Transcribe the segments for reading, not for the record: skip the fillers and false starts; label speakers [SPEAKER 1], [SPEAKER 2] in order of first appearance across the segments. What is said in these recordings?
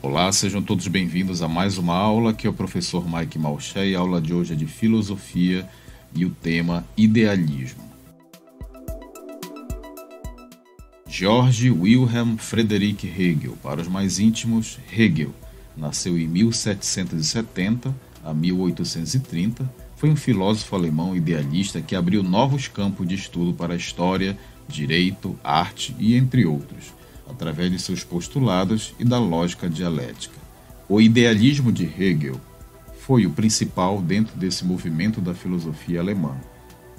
[SPEAKER 1] Olá, sejam todos bem-vindos a mais uma aula. Aqui é o professor Mike Malché e a aula de hoje é de filosofia e o tema idealismo. Georg Wilhelm Friedrich Hegel, para os mais íntimos, Hegel, nasceu em 1770 a 1830, foi um filósofo alemão idealista que abriu novos campos de estudo para a história, direito, arte e entre outros, através de seus postulados e da lógica dialética. O idealismo de Hegel foi o principal dentro desse movimento da filosofia alemã.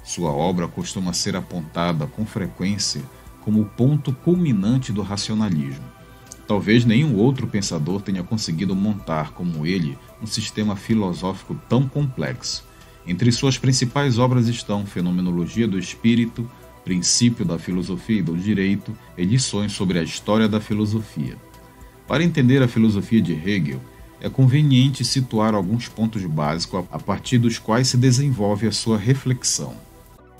[SPEAKER 1] Sua obra costuma ser apontada com frequência como o ponto culminante do racionalismo. Talvez nenhum outro pensador tenha conseguido montar, como ele, um sistema filosófico tão complexo. Entre suas principais obras estão Fenomenologia do Espírito, Princípio da Filosofia e do Direito e lições sobre a história da filosofia. Para entender a filosofia de Hegel, é conveniente situar alguns pontos básicos a partir dos quais se desenvolve a sua reflexão.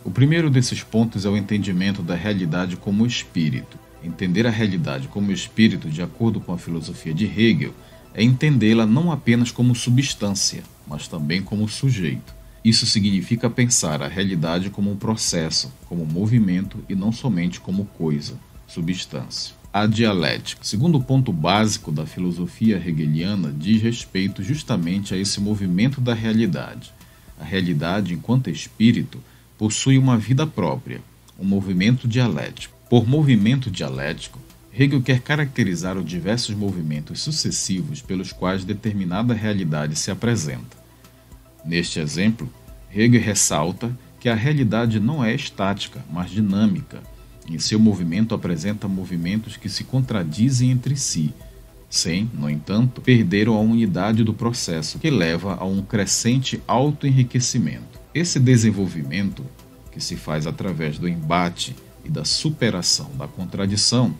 [SPEAKER 1] O primeiro desses pontos é o entendimento da realidade como espírito. Entender a realidade como espírito, de acordo com a filosofia de Hegel, é entendê-la não apenas como substância, mas também como sujeito. Isso significa pensar a realidade como um processo, como movimento e não somente como coisa, substância. A dialética, segundo ponto básico da filosofia hegeliana, diz respeito justamente a esse movimento da realidade. A realidade, enquanto espírito, possui uma vida própria, um movimento dialético. Por movimento dialético, Hegel quer caracterizar os diversos movimentos sucessivos pelos quais determinada realidade se apresenta. Neste exemplo, Hegel ressalta que a realidade não é estática, mas dinâmica. Em seu movimento apresenta movimentos que se contradizem entre si, sem, no entanto, perder a unidade do processo, que leva a um crescente autoenriquecimento. Esse desenvolvimento, que se faz através do embate e da superação da contradição,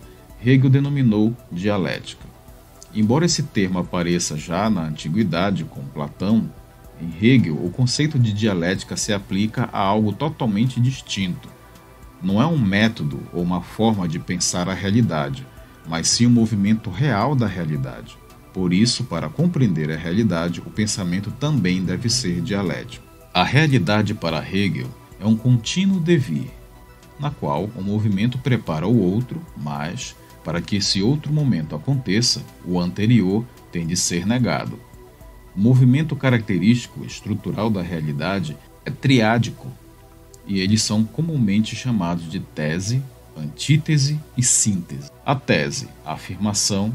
[SPEAKER 1] Hegel denominou dialética. Embora esse termo apareça já na antiguidade com Platão, em Hegel o conceito de dialética se aplica a algo totalmente distinto. Não é um método ou uma forma de pensar a realidade, mas sim um movimento real da realidade. Por isso, para compreender a realidade, o pensamento também deve ser dialético. A realidade para Hegel é um contínuo devir, na qual o movimento prepara o outro, mas, para que esse outro momento aconteça, o anterior tem de ser negado. O movimento característico estrutural da realidade é triádico, e eles são comumente chamados de tese, antítese e síntese. A tese, a afirmação,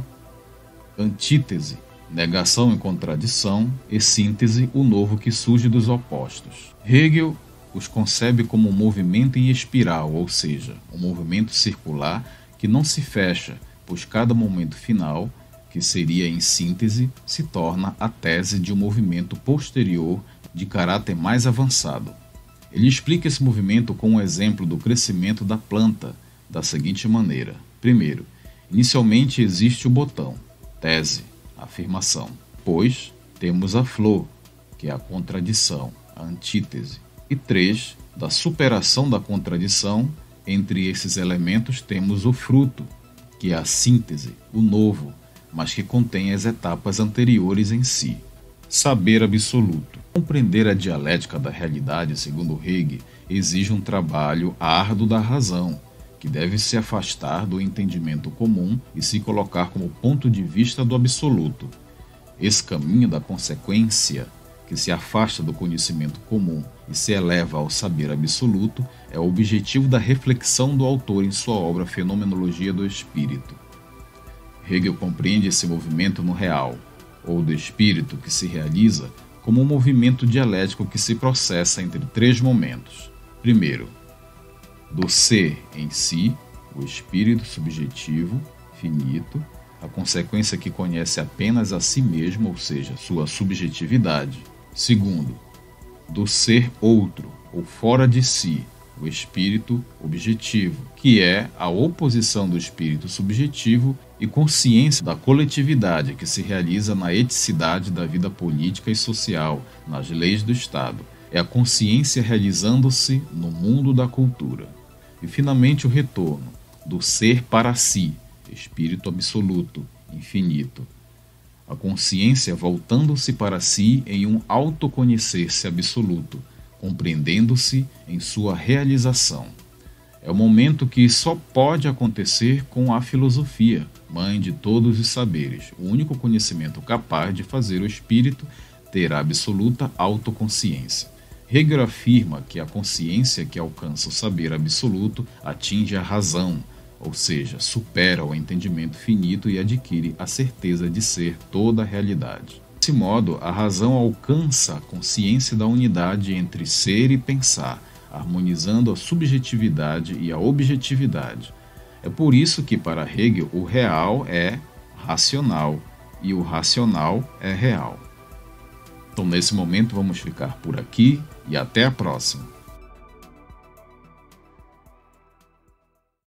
[SPEAKER 1] antítese, negação e contradição, e síntese, o novo que surge dos opostos. Hegel os concebe como um movimento em espiral, ou seja, um movimento circular que não se fecha, pois cada momento final, que seria em síntese, se torna a tese de um movimento posterior de caráter mais avançado. Ele explica esse movimento com um exemplo do crescimento da planta, da seguinte maneira. Primeiro, inicialmente existe o botão, tese, afirmação. Depois, temos a flor, que é a contradição, a antítese. E 3, da superação da contradição, entre esses elementos temos o fruto, que é a síntese, o novo, mas que contém as etapas anteriores em si. Saber absoluto. Compreender a dialética da realidade, segundo Hegel, exige um trabalho árduo da razão, que deve se afastar do entendimento comum e se colocar como ponto de vista do absoluto. Esse caminho da consequência, que se afasta do conhecimento comum e se eleva ao saber absoluto, é o objetivo da reflexão do autor em sua obra Fenomenologia do Espírito. Hegel compreende esse movimento no real, ou do espírito que se realiza, como um movimento dialético que se processa entre 3 momentos. Primeiro, do ser em si, o espírito subjetivo, finito, a consequência que conhece apenas a si mesmo, ou seja, sua subjetividade. Segundo, do ser outro, ou fora de si, o espírito objetivo, que é a oposição do espírito subjetivo e consciência da coletividade que se realiza na eticidade da vida política e social, nas leis do Estado. É a consciência realizando-se no mundo da cultura. E finalmente o retorno, do ser para si, espírito absoluto, infinito. a consciência voltando-se para si em um autoconhecer-se absoluto, compreendendo-se em sua realização. É o momento que só pode acontecer com a filosofia, mãe de todos os saberes, o único conhecimento capaz de fazer o espírito ter a absoluta autoconsciência. Hegel afirma que a consciência que alcança o saber absoluto atinge a razão, ou seja, supera o entendimento finito e adquire a certeza de ser toda a realidade. Desse modo, a razão alcança a consciência da unidade entre ser e pensar, harmonizando a subjetividade e a objetividade. É por isso que, para Hegel, o real é racional e o racional é real. Então, nesse momento, vamos ficar por aqui e até a próxima.